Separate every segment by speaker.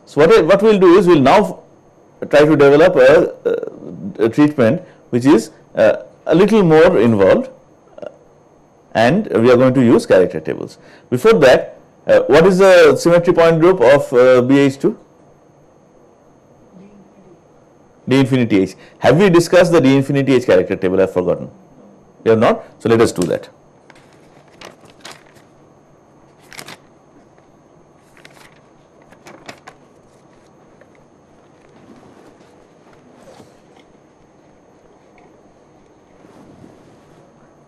Speaker 1: So what we will do is we will now try to develop a treatment which is a little more involved, and we are going to use character tables. Before that, what is the symmetry point group of BH2? D infinity H. Have we discussed the D infinity H character table? I have forgotten. We have not. So let us do that.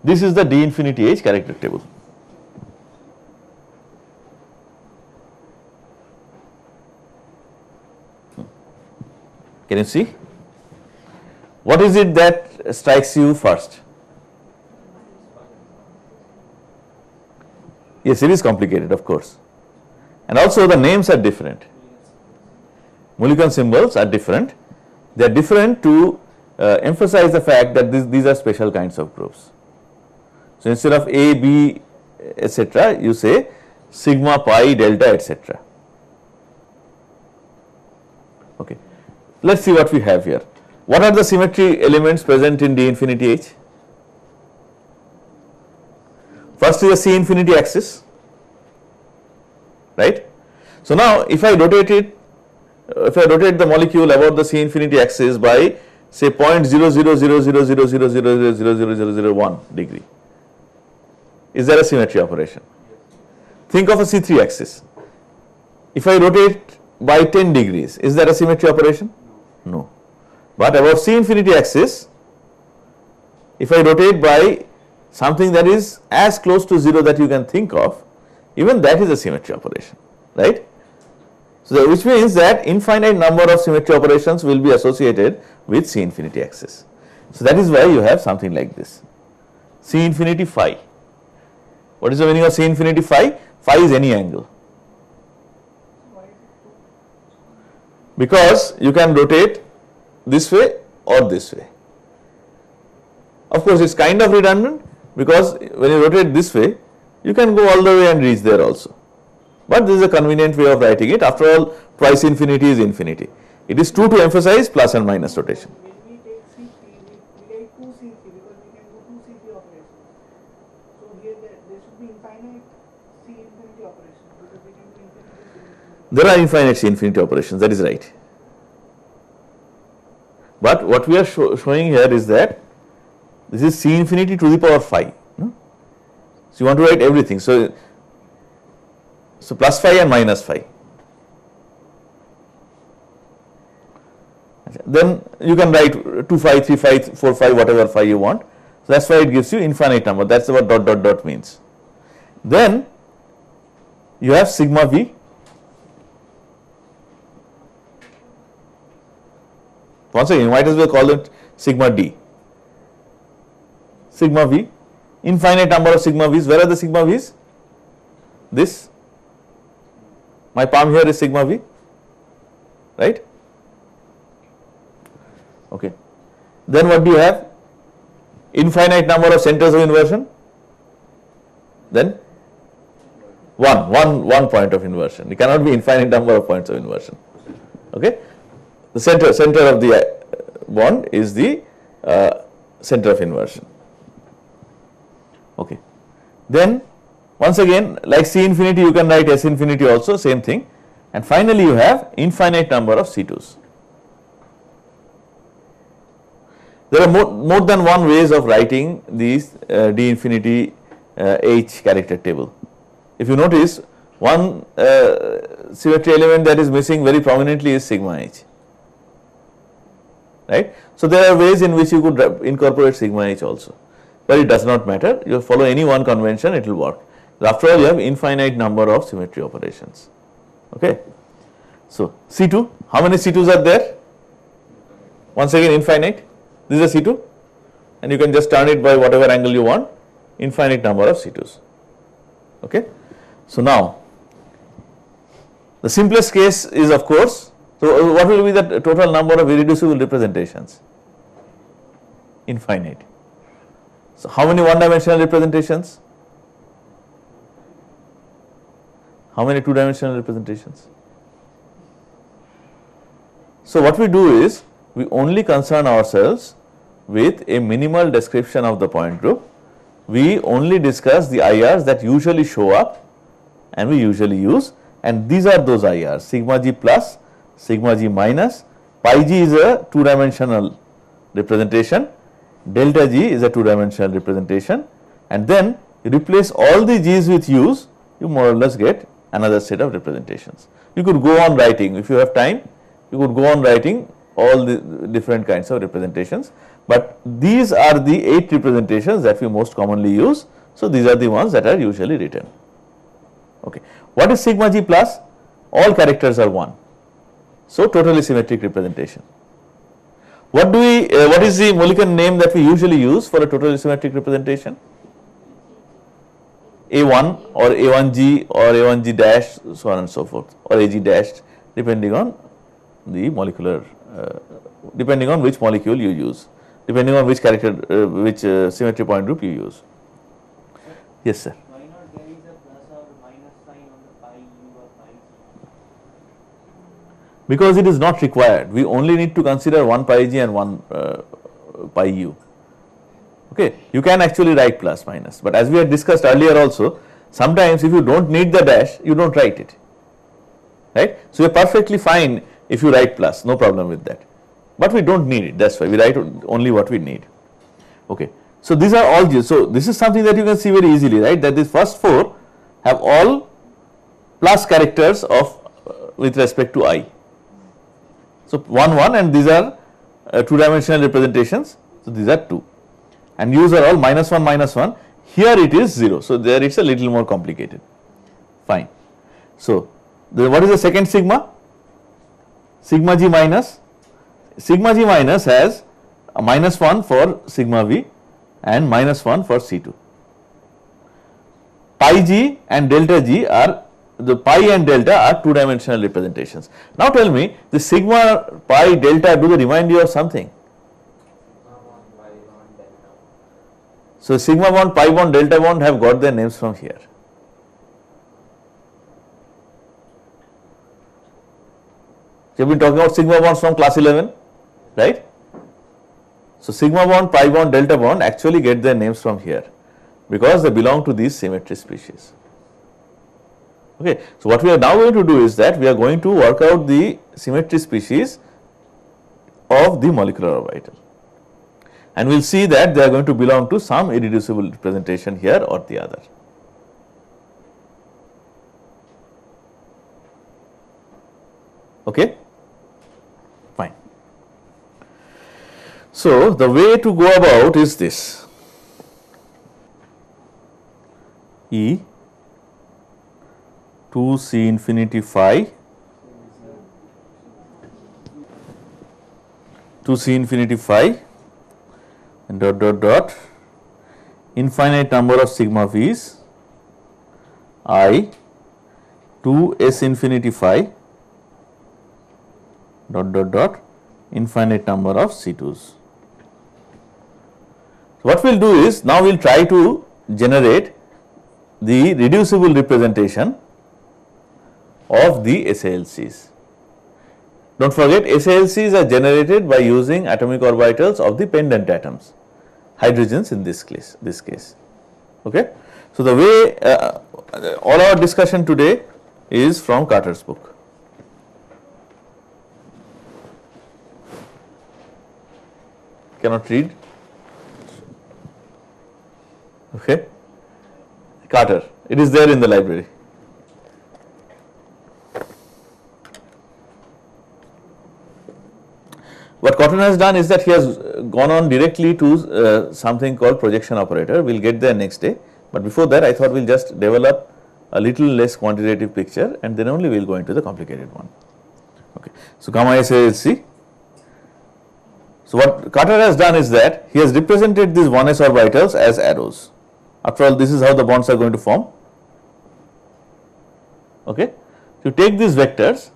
Speaker 1: This is the D infinity H character table. Can you see? What is it that strikes you first? Yes, it is complicated, of course. And also the names are different. Mulliken symbols are different. They are different to emphasize the fact that these are special kinds of groups. So instead of A, B, etc., you say sigma, pi, delta, etc. Okay. Let's see what we have here. What are the symmetry elements present in D infinity H? First is the C infinity axis, right? So now if I rotate it, if I rotate the molecule about the C infinity axis by say 0.000000000001 degree, is there a symmetry operation? Think of a C3 axis. If I rotate by 10 degrees, is there a symmetry operation? No. But about C infinity axis, if I rotate by something that is as close to 0 that you can think of, even that is a symmetry operation, right? So which means that infinite number of symmetry operations will be associated with C infinity axis. So that is why you have something like this, C infinity phi. What is the meaning of C infinity phi? Phi is any angle. Because you can rotate this way or this way. Of course, it is kind of redundant because when you rotate this way, you can go all the way and reach there also. But this is a convenient way of writing it. After all, twice infinity is infinity. It is true to emphasize plus and minus rotation.
Speaker 2: When we take C3, we take 2 C3 because we can do 2 C3 operations. So here there should be infinite C infinity operations because we can do infinity C infinity.
Speaker 1: There are infinite C infinity operations, that is right. But what we are showing here is that this is C infinity to the power phi. No? So you want to write everything. So plus phi and minus phi. Then you can write 2 phi, 3 phi, 4 phi, whatever phi you want. So that's why it gives you infinite number. That's what dot dot dot means. Then you have sigma v. Once again, you might as well call it sigma d. Sigma v, infinite number of sigma v's. Where are the sigma v's? This. My palm here is sigma v, right? Okay. Then what do you have? Infinite number of centers of inversion. Then one point of inversion. It cannot be infinite number of points of inversion. Okay. The center of the bond is the center of inversion. Okay. Then once again, like C infinity, you can write S infinity also, same thing. And finally, you have infinite number of C2s. There are more than one ways of writing these D infinity H character table. If you notice, one symmetry element that is missing very prominently is sigma H. Right? So there are ways in which you could incorporate sigma H also, but it does not matter. You follow any one convention, it will work. After all, you have infinite number of symmetry operations. Okay. So C2, how many C2s are there? Once again, infinite. This is a C2, and you can just turn it by whatever angle you want. Infinite number of C2s. Okay. So now, the simplest case is, of course, so what will be the total number of irreducible representations? Infinite. So how many one-dimensional representations? How many two-dimensional representations? So what we do is we only concern ourselves with a minimal description of the point group. We only discuss the IRs that usually show up and we usually use, and these are those IRs: sigma g plus, sigma g minus, pi g is a two-dimensional representation, delta g is a two-dimensional representation, and then you replace all the g's with u's, you more or less get another set of representations. You could go on writing, if you have time, you could go on writing all the different kinds of representations, but these are the 8 representations that we most commonly use. So these are the ones that are usually written. Okay. What is sigma g plus? All characters are 1. So totally symmetric representation. What is the molecular name that we usually use for a totally symmetric representation? A1 or A1G or A1G dash, so on and so forth, or AG dashed, depending on the molecular, depending on which molecule you use, depending on which character, which symmetry point group you use. Yes, sir.
Speaker 3: Why not there is a plus or minus sign on the pi u or pi g?
Speaker 1: Because it is not required. We only need to consider one pi g and one pi u. Okay, you can actually write plus minus, but as we had discussed earlier also, sometimes if you don't need the dash, you don't write it, right? So you are perfectly fine if you write plus, no problem with that, but we don't need it, that's why we write only what we need. Okay, so these are all g's. So this is something that you can see very easily, right, that these first 4 have all plus characters of with respect to I. So 1 1, and these are two-dimensional representations, so these are 2. And u's are all minus 1 minus 1, here it is 0, so there it's a little more complicated, fine. So what is the second sigma? Sigma g minus. Sigma g minus has a minus 1 for sigma v and minus 1 for C2. Pi g and delta g are, the pi and delta are two-dimensional representations. Now tell me, the sigma, pi, delta, do they remind you of something? So sigma bond, pi bond, delta bond have got their names from here. We have been talking about sigma bonds from class 11, right? So sigma bond, pi bond, delta bond actually get their names from here because they belong to these symmetry species. Okay, so what we are now going to do is that we are going to work out the symmetry species of the molecular orbital. And we will see that they are going to belong to some irreducible representation here or the other. Okay, fine. So the way to go about is this: E 2c infinity phi, 2c infinity phi, and dot dot dot, infinite number of sigma v's, I 2s infinity phi, dot dot dot, infinite number of C2s. So what we will do is, now we will try to generate the reducible representation of the SALCs. Don't forget, SALCs are generated by using atomic orbitals of the pendant atoms, hydrogens in this case. Okay. So the way all our discussion today is from Carter's book. Cannot read? Okay. Carter, it is there in the library. What Cotton has done is that he has gone on directly to something called projection operator. We will get there next day, but before that I thought we will just develop a little less quantitative picture and then only we will go into the complicated one. Okay. So gamma SALC. So what Carter has done is that he has represented these 1s orbitals as arrows. After all, this is how the bonds are going to form. Okay. So you take these vectors,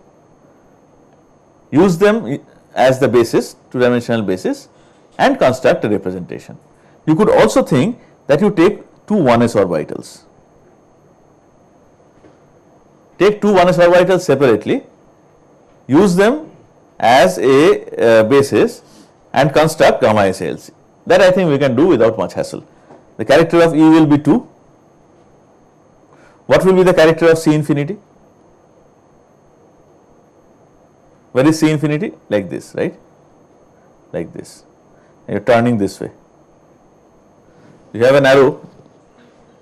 Speaker 1: use them as the basis, two-dimensional basis, and construct a representation. You could also think that you take two 1s orbitals. Take two 1s orbitals separately, use them as a basis and construct gamma SALC. That I think we can do without much hassle. The character of E will be 2. What will be the character of C infinity? Where is C infinity? Like this, right? Like this. And you are turning this way. You have an arrow,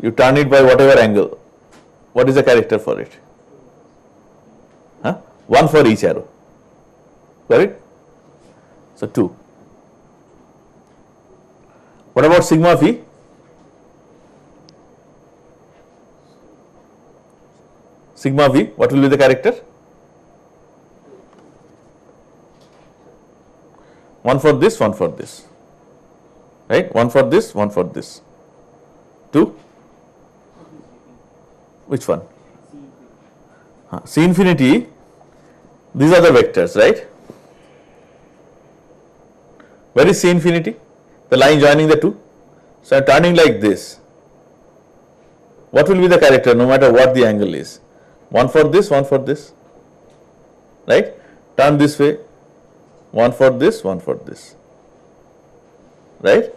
Speaker 1: you turn it by whatever angle. What is the character for it? Huh? 1 for each arrow. Got it? So 2. What about sigma V? Sigma V, what will be the character? 1 for this, 1 for this. Right? 1 for this, 1 for this. 2? Which one? C infinity, these are the vectors, right? Where is C infinity? The line joining the two. So I am turning like this. What will be the character no matter what the angle is? 1 for this, 1 for this. Right? Turn this way. 1 for this, 1 for this. Right?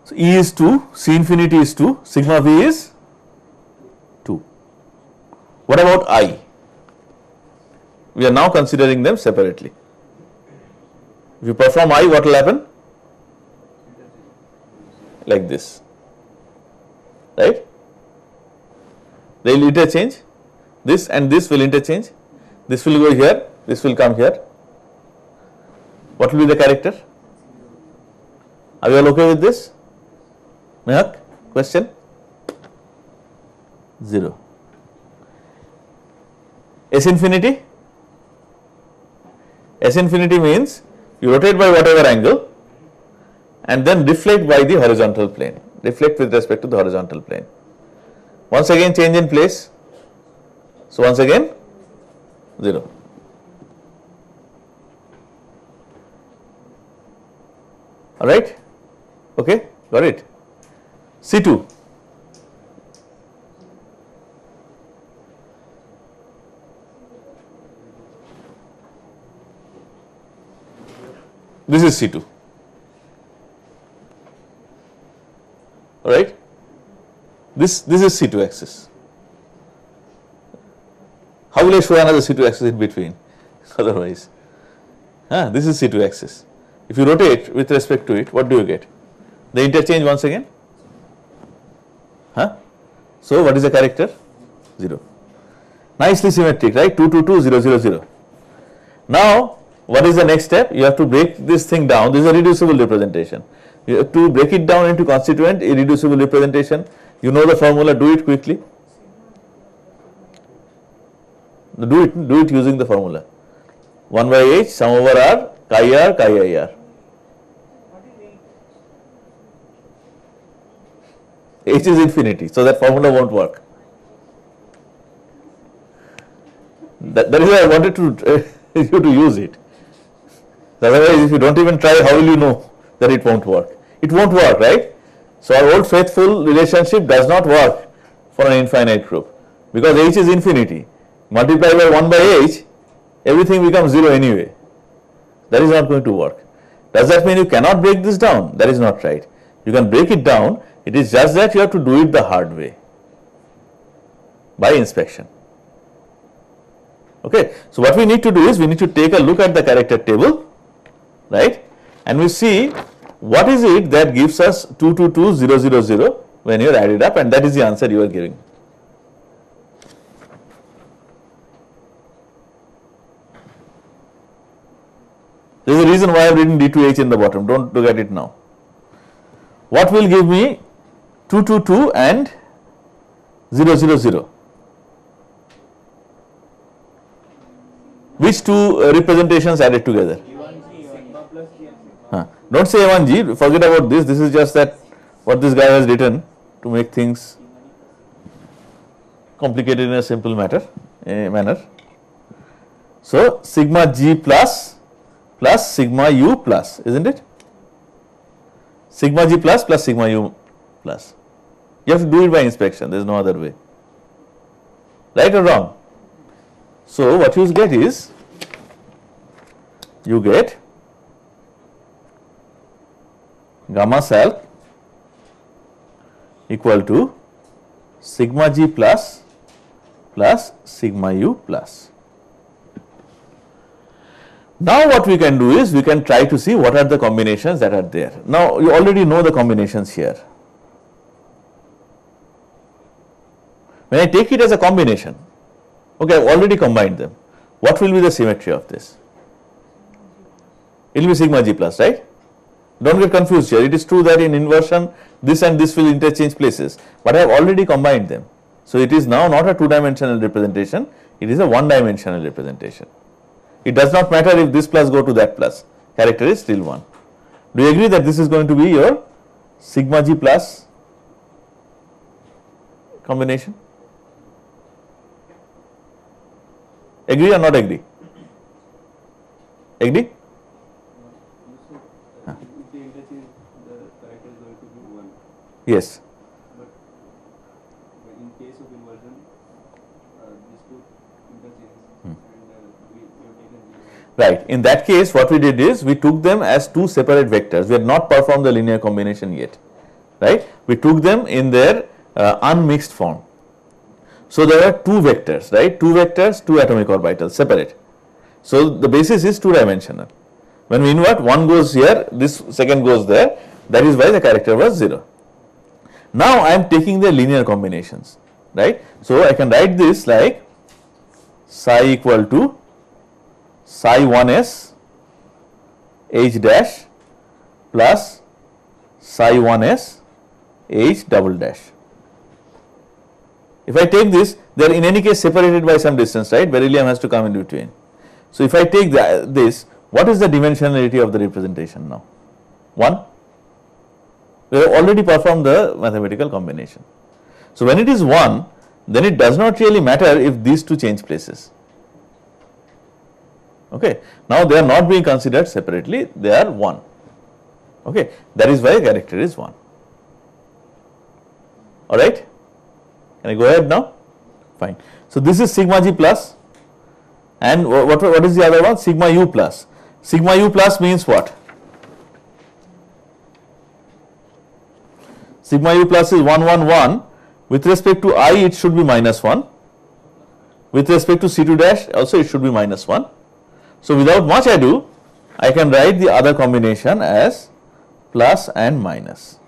Speaker 1: So E is 2, C infinity is 2, sigma V is 2. What about I? We are now considering them separately. If you perform I, what will happen? Like this. Right? They will interchange. This and this will interchange. This will go here, this will come here. What will be the character? Are you all okay with this? Mehak, question? 0. S infinity? S infinity means you rotate by whatever angle and then deflect by the horizontal plane. Deflect with respect to the horizontal plane. Once again change in place. So once again 0. Alright? Okay? Got it? C2. This is C2. Alright? This is C2 axis. How will I show another C2 axis in between? Otherwise, this is C2 axis. If you rotate with respect to it, what do you get? They interchange once again. So what is the character? 0. Nicely symmetric, right? 2, 2, 2, 0, 0, 0. Now, what is the next step? You have to break this thing down. This is a reducible representation. You have to break it down into constituent irreducible representation. You know the formula, do it quickly. Do it using the formula. 1 by h sum over r, chi IR. H is infinity, so that formula won't work. That is why I wanted to you to use it. Otherwise, if you don't even try, how will you know that it won't work? It won't work, right? So our old faithful relationship does not work for an infinite group because h is infinity. Multiply by 1 by h, everything becomes 0 anyway. That is not going to work. Does that mean you cannot break this down? That is not right. You can break it down. It is just that you have to do it the hard way by inspection. Okay. So what we need to do is we need to take a look at the character table, right? And we see what is it that gives us 2, 2, 2, 0, 0, 0 when you add it up, and that is the answer you are giving. There is a reason why I have written D2H in the bottom. Don't look at it now. What will give me 2, 2, 2 and 0, 0, 0? Which two representations added together? Don't say A1G, forget about this. This is just that what this guy has written to make things complicated in a simple manner. So sigma G plus sigma U plus, isn't it? Sigma G plus sigma U plus. You have to do it by inspection, there is no other way. right or wrong? So what you get is, you get gamma salp equal to sigma g plus sigma u plus. Now what we can do is, we can try to see what are the combinations that are there. Now you already know the combinations here. When I take it as a combination, okay, I have already combined them. What will be the symmetry of this? It will be sigma g plus, right? Don't get confused here. It is true that in inversion, this and this will interchange places, but I have already combined them. So it is now not a two-dimensional representation, it is a one-dimensional representation. It does not matter if this plus go to that plus, character is still 1. Do you agree that this is going to be your sigma g plus combination? Agree or not agree? Agree?
Speaker 4: If they interchange, the character is going to be 1.
Speaker 1: Yes.
Speaker 4: But in case of inversion, these two interchange and we have taken 0.
Speaker 1: Right. In that case, what we did is, we took them as two separate vectors. We had not performed the linear combination yet. Right? We took them in their unmixed form. So there are two vectors, right? Two vectors, two atomic orbitals, separate. So the basis is two-dimensional. When we invert, one goes here, this second goes there. That is why the character was 0. Now I am taking the linear combinations, right? So I can write this like psi equal to psi 1s h dash plus psi 1s h double dash. If I take this, they are in any case separated by some distance, right? Beryllium has to come in between. So if I take this, what is the dimensionality of the representation now? 1. We have already performed the mathematical combination. So when it is 1, then it does not really matter if these two change places. Okay. Now they are not being considered separately, they are 1. Okay. That is why character is 1. Alright. Can I go ahead now? Fine. So this is sigma g plus, and what is the other one? Sigma u plus. Sigma u plus means what? Sigma u plus is 1 1 1. With respect to I, it should be minus 1. With respect to C2 dash also, it should be minus 1. So without much ado, I can write the other combination as plus and minus.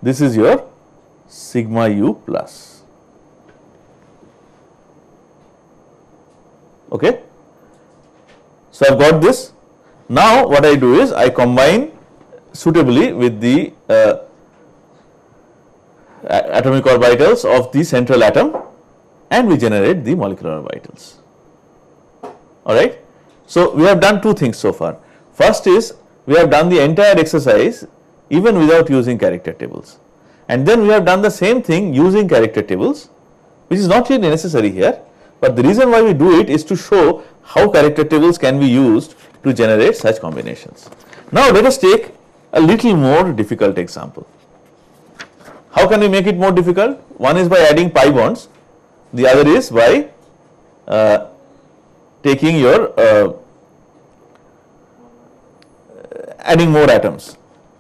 Speaker 1: This is your sigma u plus. Okay. So I have got this. Now what I do is, I combine suitably with the atomic orbitals of the central atom, and we generate the molecular orbitals. Alright. So we have done two things so far. First is, we have done the entire exercise even without using character tables. And then we have done the same thing using character tables, which is not really necessary here, but the reason why we do it is to show how character tables can be used to generate such combinations. Now let us take a little more difficult example. How can we make it more difficult? One is by adding pi bonds, the other is by taking your adding more atoms.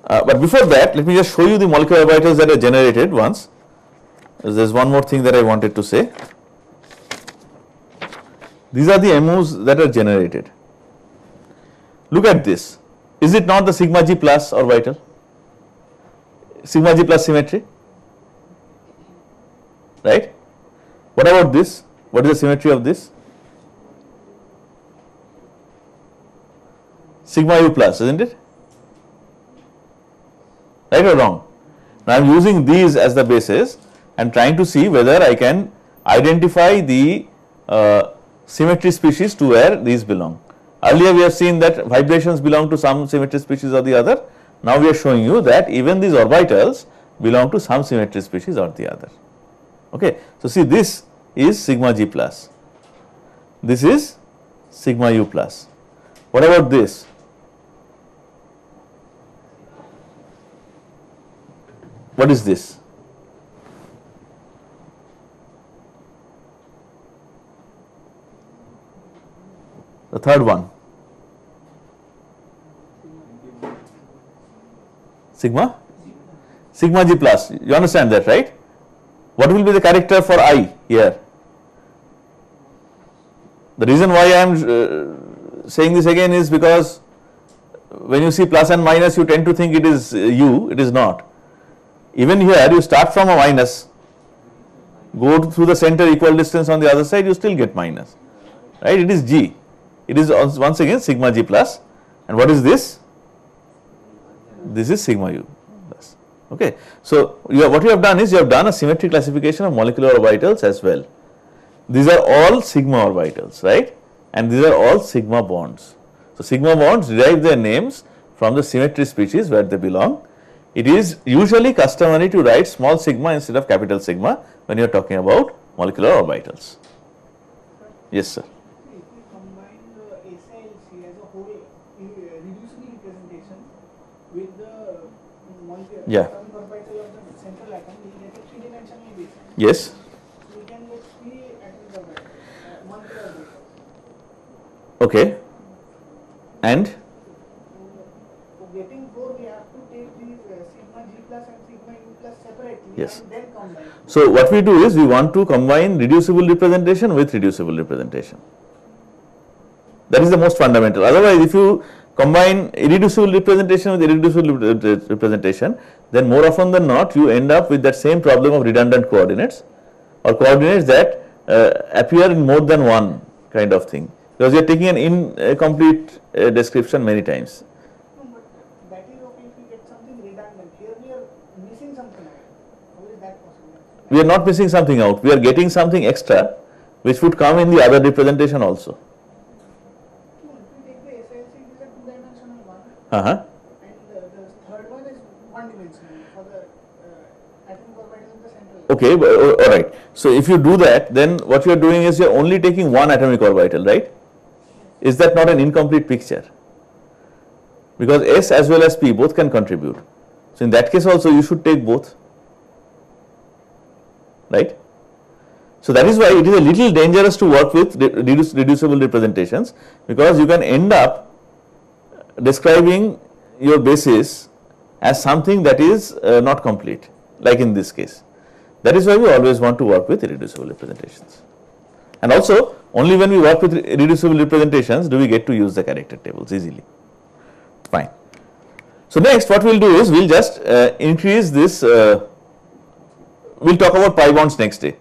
Speaker 1: But before that, let me just show you the molecular orbitals that are generated once. There is one more thing that I wanted to say. These are the MOs that are generated. Look at this. Is it not the sigma g plus orbital? Sigma g plus symmetry? Right? What about this? What is the symmetry of this? Sigma u plus, isn't it? Right or wrong? Now I am using these as the basis and trying to see whether I can identify the symmetry species to where these belong. Earlier we have seen that vibrations belong to some symmetry species or the other. Now we are showing you that even these orbitals belong to some symmetry species or the other. Okay. So see, this is sigma g plus. This is sigma u plus. What about this? What is this? The third one. Sigma? Sigma G plus. You understand that, right? What will be the character for I here? The reason why I am saying this again is because when you see plus and minus, you tend to think it is U, it is not. Even here, you start from a minus, go through the center equal distance on the other side, you still get minus, right? It is G. It is once again sigma G plus. And what is this? This is sigma U plus. Okay. So, what you have done is you have done a symmetry classification of molecular orbitals as well. These are all sigma orbitals, right? And these are all sigma bonds. So, sigma bonds derive their names from the symmetry species where they belong. It is usually customary to write small sigma instead of capital sigma when you are talking about molecular orbitals. Yes, sir.
Speaker 2: If we combine the SILC as a whole reducible representation with the molecular atomic orbital of the central atom, we will get a three-dimensional basis.
Speaker 1: Yes.
Speaker 2: So we can get three atomic orbitals, molecular orbitals.
Speaker 1: Okay. And
Speaker 2: For getting four, we have to take these sigma G plus and sigma U plus separately
Speaker 1: Yes.
Speaker 2: and then combine.
Speaker 1: so what we do is we want to combine reducible representation with reducible representation. That is the most fundamental. Otherwise, if you combine irreducible representation with irreducible representation, then more often than not you end up with that same problem of redundant coordinates or coordinates that appear in more than one kind of thing, because you are taking an incomplete description many times.
Speaker 2: No, but that is okay if we get something redundant. Here we are missing something out. How is that possible?
Speaker 1: We are not missing something out, we are getting something extra which would come in the other representation also.
Speaker 2: No, if we take the SILC, it is a two-dimensional one.
Speaker 1: Uh-huh.
Speaker 2: And the third one is one-dimensional for the atomic orbital in the central.
Speaker 1: Okay, all right. So if you do that, then what you are doing is you are only taking one atomic orbital, right? Is that not an incomplete picture? Because S as well as P both can contribute. So in that case also you should take both, right? So that is why it is a little dangerous to work with reducible representations, because you can end up describing your basis as something that is not complete, like in this case. That is why we always want to work with irreducible representations. And also, only when we work with irreducible representations do we get to use the character tables easily. Fine. So next what we will do is we will just increase this, we will talk about pi bonds next day.